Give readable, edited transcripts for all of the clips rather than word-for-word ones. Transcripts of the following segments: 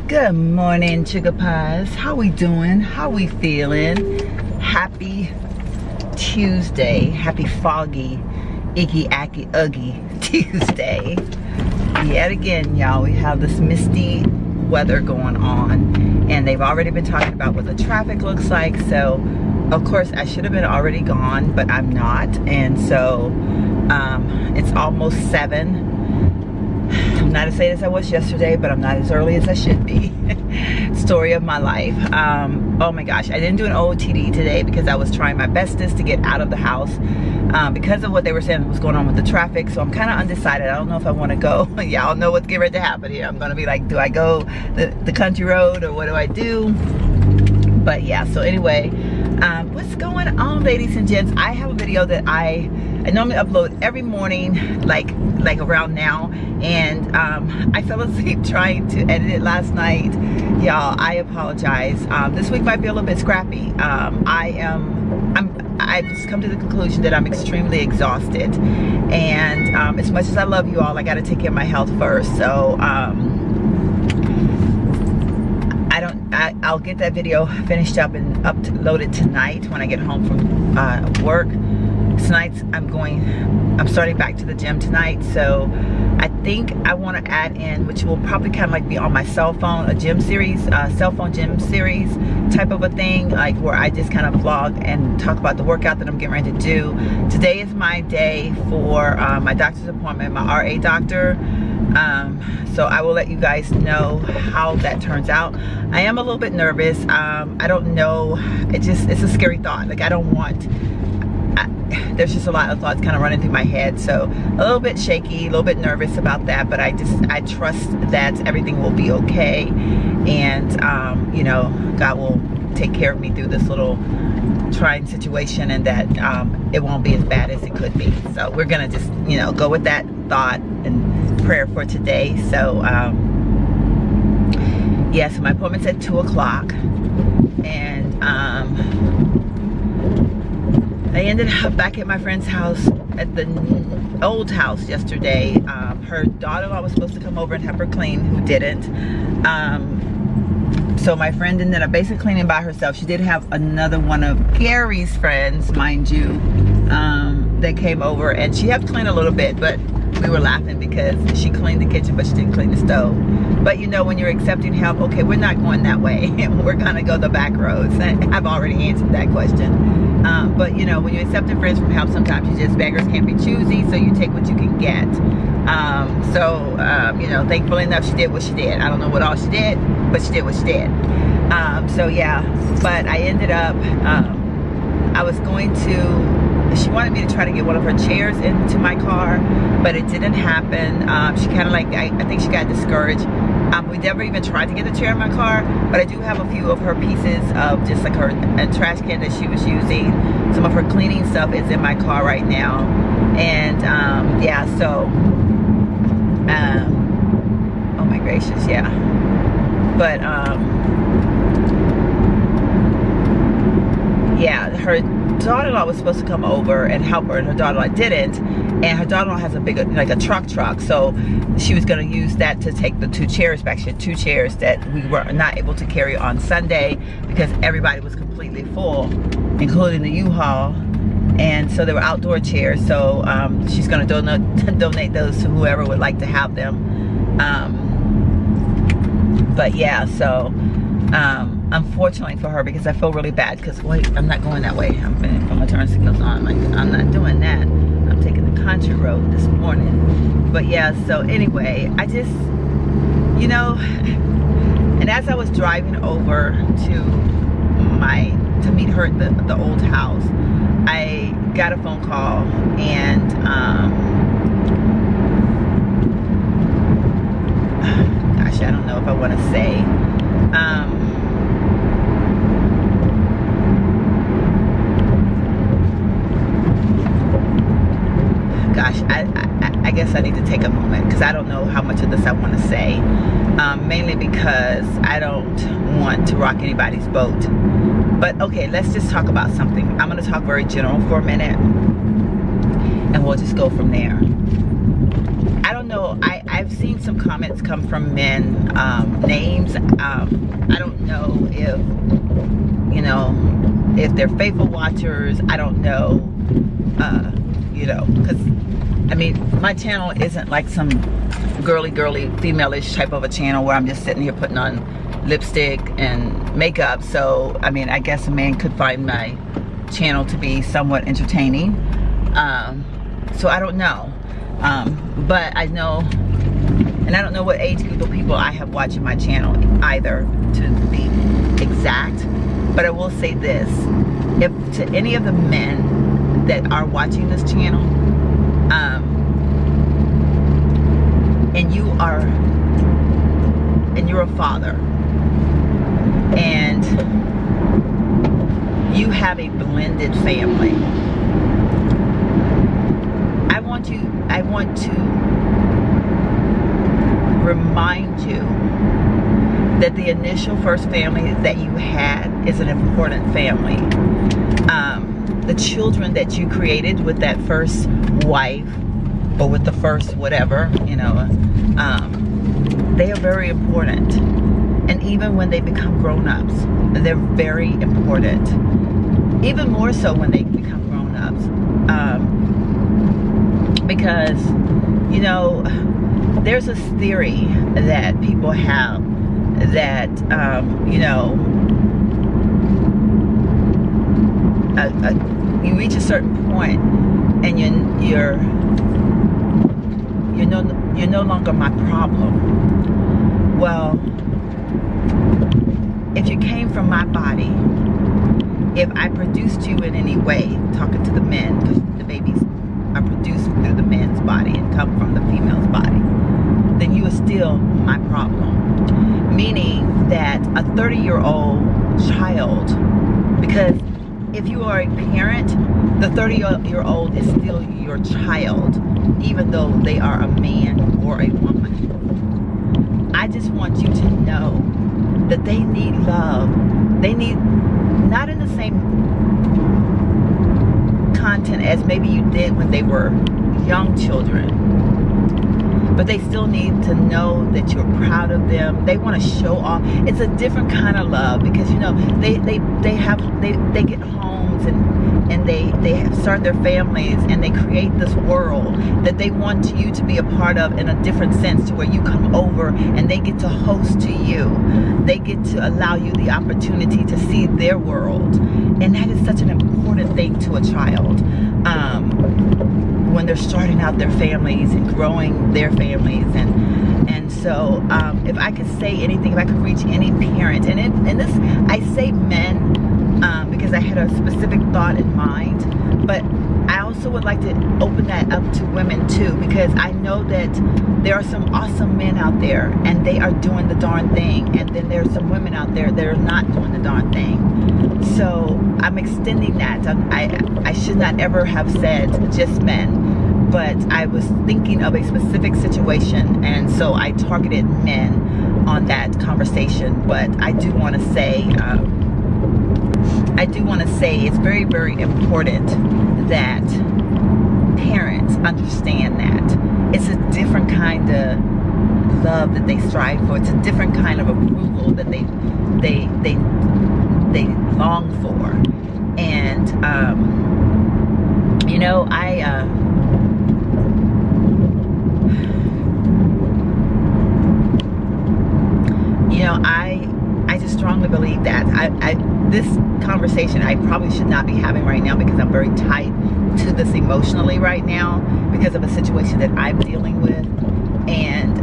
Good morning, sugar pies. How we doing? How we feeling? Happy Tuesday. Happy foggy, icky, acky, uggy Tuesday. Yet again, y'all, we have this misty weather going on, and they've already been talking about what the traffic looks like. So, of course, I should have been already gone, but I'm not. And so, it's almost 7. I'm not as late as I was yesterday, but I'm not as early as I should be. Story of my life. Oh my gosh, I didn't do an OOTD today because I was trying my bestest to get out of the house because of what they were saying was going on with the traffic. So I'm kind of undecided. I don't know if I want to go. Y'all know what's getting ready to happen here. I'm gonna be like, do I go the country road or what do I do? But yeah, so anyway, what's going on, ladies and gents? I have a video that I normally upload every morning, like around now, and I fell asleep trying to edit it last night. Y'all, I apologize. This week might be a little bit scrappy. I've just come to the conclusion that I'm extremely exhausted, and as much as I love you all, I got to take care of my health first. So I'll get that video finished up and uploaded tonight when I get home from work. Tonight I'm starting back to the gym tonight, so I think I want to add in, which will probably kind of like be on my cell phone, a gym series, cell phone gym series type of a thing, like where I just kind of vlog and talk about the workout that I'm getting ready to do. Today is my day for my doctor's appointment, my RA doctor. So I will let you guys know how that turns out. I am a little bit nervous. I don't know, it's a scary thought. Like, I don't want, there's just a lot of thoughts kind of running through my head, so a little bit shaky, a little bit nervous about that, but I trust that everything will be okay, and you know, God will take care of me through this little trying situation, and that it won't be as bad as it could be. So we're gonna just, you know, go with that thought and prayer for today. So yeah, so my appointment's at 2 o'clock, and I ended up back at my friend's house at the old house yesterday. Her daughter-in-law was supposed to come over and help her clean, who didn't. So my friend ended up basically cleaning by herself. She did have another one of Gary's friends, mind you, that came over, and she helped clean a little bit, but we were laughing because she cleaned the kitchen, but she didn't clean the stove. But you know, when you're accepting help, okay, we're not going that way. We're gonna go the back roads. I've already answered that question. But you know, when you're accepting friends from help, sometimes you just, beggars can't be choosy, so you take what you can get. You know, thankfully enough, she did what she did. I don't know what all she did, but she did what she did. So yeah, but I ended up, I was going to, she wanted me to try to get one of her chairs into my car, but it didn't happen. She kind of like, I think she got discouraged. We never even tried to get the chair in my car, but I do have a few of her pieces of just like her trash can that she was using. Some of her cleaning stuff is in my car right now. And yeah, so, oh my gracious, yeah. But yeah, her daughter-in-law was supposed to come over and help her, and her daughter-in-law didn't. And her daughter-in-law has a big, like a truck, so she was going to use that to take the 2 chairs back. She had 2 chairs that we were not able to carry on Sunday because everybody was completely full, including the U-Haul. And so they were outdoor chairs, so she's going to donate those to whoever would like to have them. But yeah, so unfortunately for her, because I feel really bad, because wait, I'm not going that way. I'm going to put my turn signals on. Like, I'm not doing that. I'm taking the country road this morning. But yeah, so anyway, I just, you know, and as I was driving over to meet her at the old house, I got a phone call, and gosh, I don't know if I want to say, gosh, I guess I need to take a moment because I don't know how much of this I want to say, mainly because I don't want to rock anybody's boat. But okay, let's just talk about something. I'm going to talk very general for a minute, and we'll just go from there. I don't know, I've seen some comments come from men, names, if, you know, if they're faithful watchers. I don't know, you know, because I mean, my channel isn't like some girly female-ish type of a channel where I'm just sitting here putting on lipstick and makeup. So I mean, I guess a man could find my channel to be somewhat entertaining. So I don't know, but I know, and I don't know what age group of people I have watching my channel either, to be exact. But I will say this: if to any of the men that are watching this channel, and you're a father, and you have a blended family, I want to remind you that the initial first family that you had is an important family. The children that you created with that first wife, or with the first whatever, you know, they are very important. And even when they become grown-ups, they're very important. Even more so when they become grown-ups. Because, you know, there's this theory that people have that, you know, you reach a certain point and you're no longer my problem. Well, if you came from my body, if I produced you in any way, talking to the men, because the babies are produced through the man's body and come from the female's body, then you are still my problem. Meaning that a 30-year-old child, because if you are a parent, the 30-year-old is still your child, even though they are a man or a woman. I just want you to know that they need love. They need, not in the same content as maybe you did when they were young children, but they still need to know that you're proud of them. They want to show off. It's a different kind of love, because, you know, they get homes and they have start their families, and they create this world that they want you to be a part of in a different sense, to where you come over and they get to host to you. They get to allow you the opportunity to see their world, and that is such an important thing to a child. When they're starting out their families and growing their families, and so if I could say anything, if I could reach any parent, and this, I say men because I had a specific thought in mind, but I also would like to open that up to women too, because I know that there are some awesome men out there and they are doing the darn thing, and then there's some women out there that are not doing the darn thing. So I'm extending that. I should not ever have said just men, but I was thinking of a specific situation, and so I targeted men on that conversation. But I do want to say it's very, very important that parents understand that it's a different kind of love that they strive for. It's a different kind of approval that they long for. And you know, I just strongly believe that this conversation I probably should not be having right now, because I'm very tight to this emotionally right now because of a situation that I'm dealing with, and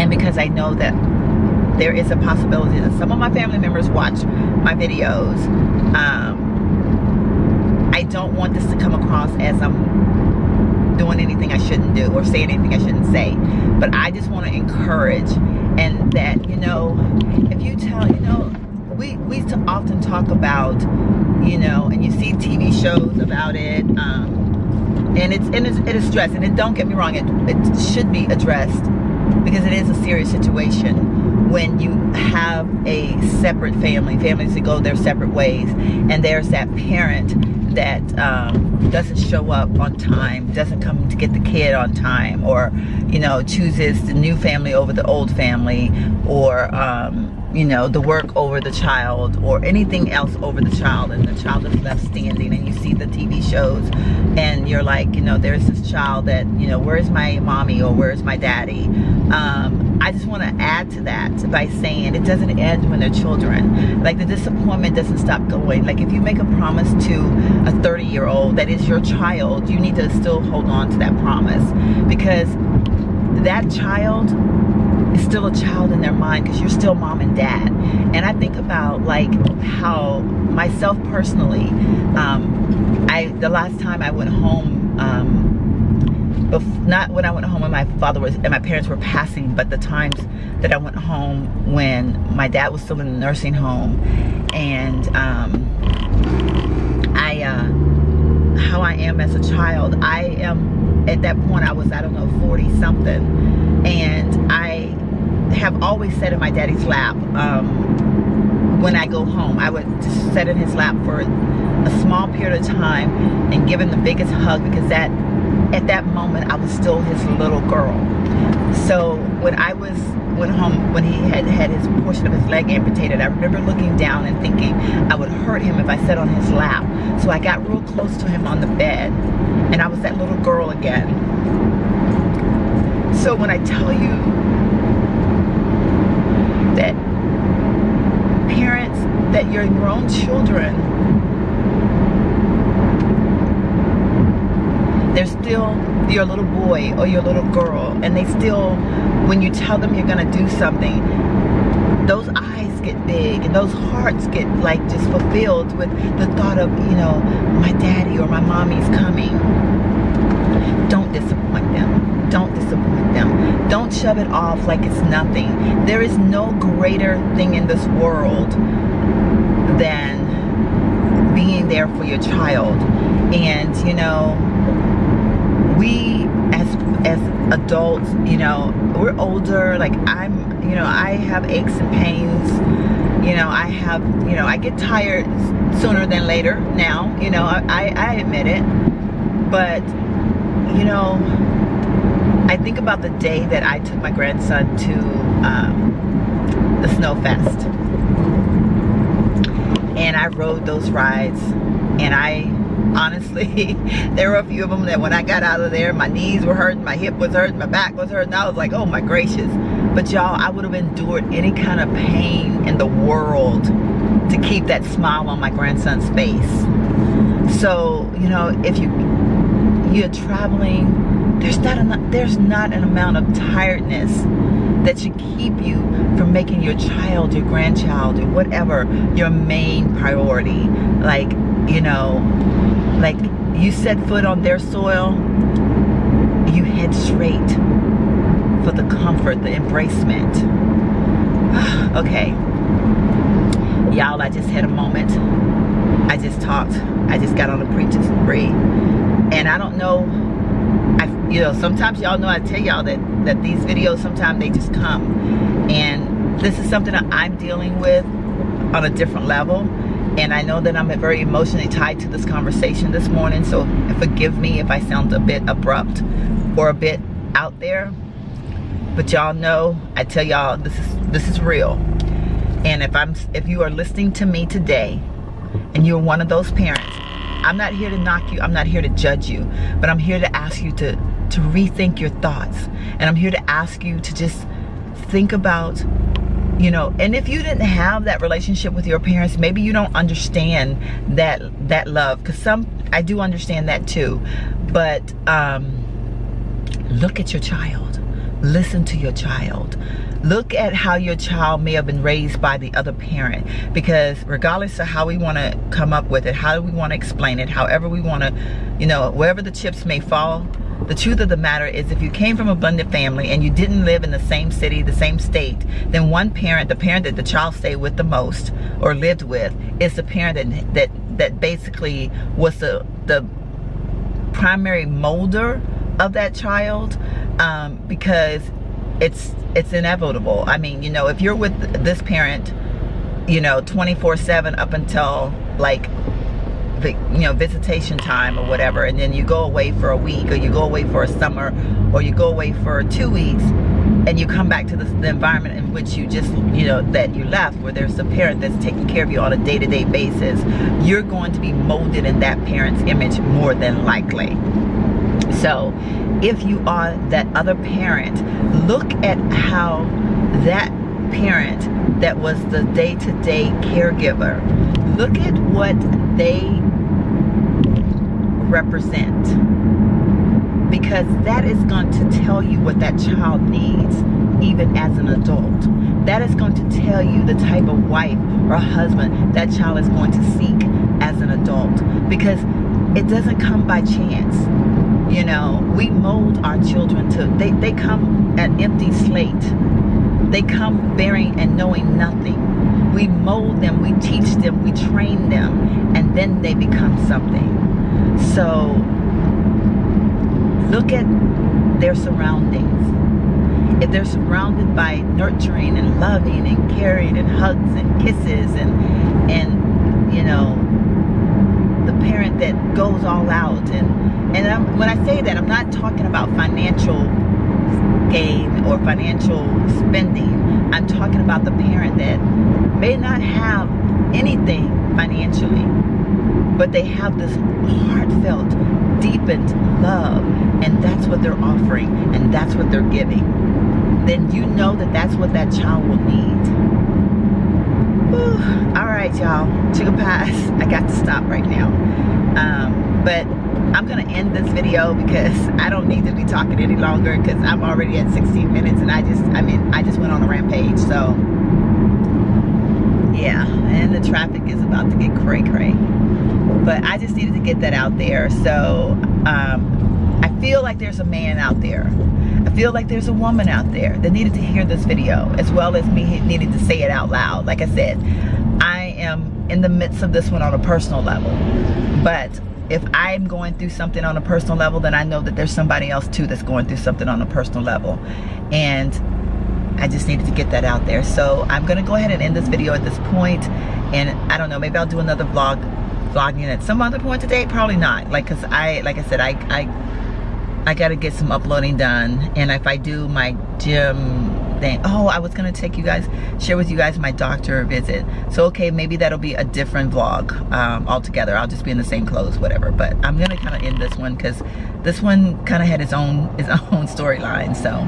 because I know that there is a possibility that some of my family members watch my videos. I don't want this to come across as I'm doing anything I shouldn't do or saying anything I shouldn't say, but I just want to encourage, and that, you know, if you tell, you know, we often talk about, you know, and you see TV shows about it, and it is addressed, and don't get me wrong, it should be addressed, because it is a serious situation when you have a separate families that go their separate ways, and there's that parent that doesn't show up on time, doesn't come to get the kid on time, or you know, chooses the new family over the old family, or you know, the work over the child, or anything else over the child, and the child is left standing. And you see the TV shows and you're like, you know, there's this child that, you know, where's my mommy or where's my daddy? I just want to add to that by saying it doesn't end when they're children. Like, the disappointment doesn't stop going. Like, if you make a promise to a 30-year-old that is your child, you need to still hold on to that promise, because that child is still a child in their mind, because you're still mom and dad. And I think about like how myself personally, the last time I went home, not when I went home when my father was and my parents were passing, but the times that I went home when my dad was still in the nursing home, and how I am as a child. I am, at that point I was, I don't know, 40 something, and I have always sat in my daddy's lap. When I go home, I would just sit in his lap for a small period of time and give him the biggest hug, because at that moment I was still his little girl. So when I went home, when he had his portion of his leg amputated, I remember looking down and thinking I would hurt him if I sat on his lap. So I got real close to him on the bed, and I was that little girl again. So when I tell you that parents, that your grown children, they're still your little boy or your little girl, and they still, when you tell them you're gonna do something, those eyes get big and those hearts get like just fulfilled with the thought of, you know, my daddy or my mommy's coming. Don't disappoint them. Don't disappoint them. Don't shove it off like it's nothing. There is no greater thing in this world than being there for your child. And you know, we as adults, you know, we're older. Like I'm, you know, I have aches and pains. You know, I have, you know, I get tired sooner than later now. You know, I admit it. But you know, I think about the day that I took my grandson to the Snow Fest, and I rode those rides, and I honestly, there were a few of them that when I got out of there, my knees were hurting, my hip was hurting, my back was hurting. I was like, oh my gracious. But y'all, I would have endured any kind of pain in the world to keep that smile on my grandson's face. So, you know, if you're traveling, there's not an amount of tiredness that should keep you from making your child, your grandchild, or whatever, your main priority. Like, you know, like you set foot on their soil, you head straight for the comfort, the embracement. Okay, y'all, I just had a moment. I just talked. I just got on a preaching spree, and I don't know. You know, sometimes y'all know I tell y'all that these videos, sometimes they just come, and this is something that I'm dealing with on a different level. And I know that I'm very emotionally tied to this conversation this morning, so forgive me if I sound a bit abrupt or a bit out there. But y'all know, I tell y'all, this is real. And if you are listening to me today and you're one of those parents, I'm not here to knock you, I'm not here to judge you, but I'm here to ask you to rethink your thoughts. And I'm here to ask you to just think about, you know, and if you didn't have that relationship with your parents, maybe you don't understand that love, because I do understand that too. But look at your child, listen to your child, look at how your child may have been raised by the other parent, because regardless of how we want to come up with it, how we want to explain it, however we want to, you know, wherever the chips may fall, the truth of the matter is, if you came from a blended family and you didn't live in the same city, the same state, then one parent, the parent that the child stayed with the most or lived with, is the parent that basically was the primary molder of that child, because it's inevitable. I mean, you know, if you're with this parent, you know, 24/7 up until like visitation time or whatever, and then you go away for a week, or you go away for a summer, or you go away for 2 weeks, and you come back to the environment in which you just, that you left, where there's a parent that's taking care of you on a day-to-day basis, you're going to be molded in that parent's image more than likely. So if you are that other parent, look at how that parent that was the day-to-day caregiver, look at what they represent, because that is going to tell you what that child needs even as an adult. That is going to tell you the type of wife or husband that child is going to seek as an adult, because it doesn't come by chance. We mold our children to, they come an empty slate. They come bearing and knowing nothing. We mold them, we teach them, we train them, and then they become something. So look at their surroundings. If they're surrounded by nurturing and loving and caring and hugs and kisses and the parent that goes all out, and when I say that, I'm not talking about financial gain or financial spending. I'm talking about the parent that may not have anything financially, but they have this heartfelt, deepened love, and that's what they're offering, and that's what they're giving. Then you know that that's what that child will need. Whew. All right, y'all, sugar pies, I got to stop right now. But I'm gonna end this video because I don't need to be talking any longer, because I'm already at 16 minutes and I just went on a rampage. So yeah, and the traffic is about to get cray cray, but I just needed to get that out there. So I feel like there's a man out there, I feel like there's a woman out there that needed to hear this video, as well as me needing to say it out loud. Like I said, I am in the midst of this one on a personal level, but if I'm going through something on a personal level, then I know that there's somebody else too that's going through something on a personal level, and I just needed to get that out there. So I'm gonna go ahead and end this video at this point, and I don't know, maybe I'll do another vlogging at some other point today. Probably not, like I said, I gotta get some uploading done, and if I do my gym thing, I was gonna share with you guys my doctor visit. So okay, maybe that'll be a different vlog altogether. I'll just be in the same clothes, whatever. But I'm gonna kind of end this one because this one kind of had its own storyline. So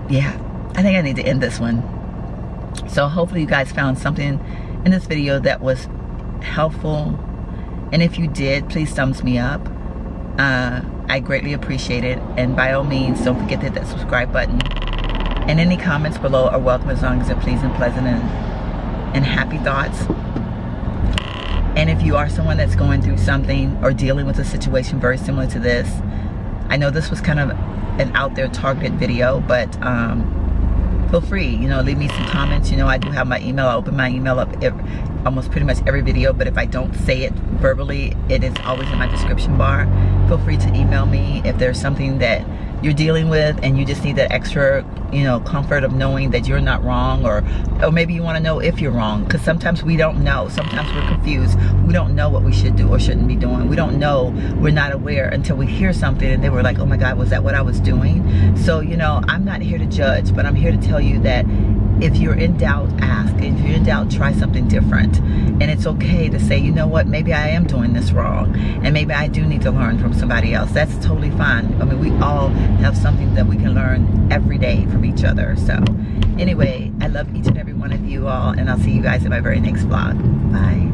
yeah, I think I need to end this one. So hopefully you guys found something in this video that was helpful, and if you did, please thumbs me up. I greatly appreciate it, and by all means, don't forget to hit that subscribe button. And any comments below are welcome, as long as they're pleasing, pleasant, and happy thoughts. And if you are someone that's going through something or dealing with a situation very similar to this, I know this was kind of an out there targeted video, but feel free, leave me some comments. I do have my email. I open my email up almost pretty much every video, but if I don't say it verbally, it is always in my description bar. Feel free to email me if there's something that you're dealing with and you just need that extra comfort of knowing that you're not wrong, or maybe you want to know if you're wrong, because sometimes we don't know. Sometimes we're confused. We don't know what we should do or shouldn't be doing. We don't know, we're not aware until we hear something and then we're like, oh my God, was that what I was doing? So I'm not here to judge, but I'm here to tell you that if you're in doubt, ask. If you're in doubt, try something different. And it's okay to say, you know what, maybe I am doing this wrong, and maybe I do need to learn from somebody else. That's totally fine. I mean, we all have something that we can learn every day from each other. So anyway, I love each and every one of you all, and I'll see you guys in my very next vlog. Bye.